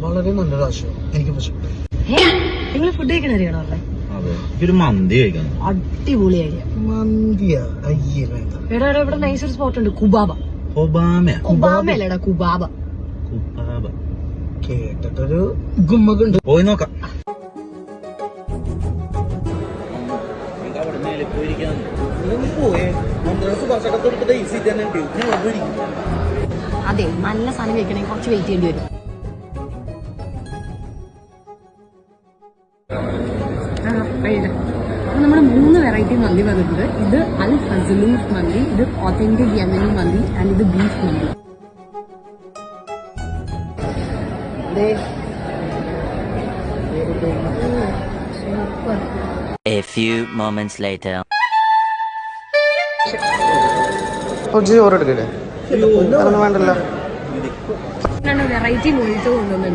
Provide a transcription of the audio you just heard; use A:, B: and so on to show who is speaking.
A: വളരെ നല്ലൊരു ആശയം. എനിക്ക്
B: നിങ്ങൾ ഫുഡ് കഴിക്കണ അറിയണോ?
C: മന്തി കഴിക്കണം.
B: അടിപൊളി ഐഡിയ.
A: മന്തിയാ? അയ്യേ വേണ്ട.
B: എടാ ഇവിടെ നൈസൊരു സ്പോട്ട് ഉണ്ട്, കുബാബ. കുബാബല്ലടാ, കുബാബ.
A: കേട്ടിട്ടൊരു ഗുമ്മകുണ്ട്.
C: പോയി നോക്കാം.
B: അതെ, നല്ല സാധനം കഴിക്കണമെങ്കിൽ കുറച്ച് വെയിറ്റ് ചെയ്യേണ്ടി വരും. അപ്പൊ നമ്മുടെ 3 വെറൈറ്റി മന്തി വന്നിട്ടുണ്ട്. ഇത് അൽ ഫസലൂഫ് മന്തി, ഇത് ഒത്തന്റിക് യമനി മന്തി, ആൻഡ് ഇത് ബീഫ് മന്തി.
D: A few moments later.
A: ചോറെടുക്കല്ലേ? വേണ്ടല്ലോ.
B: Variety mojito കൊണ്ടുവന്നുണ്ട്.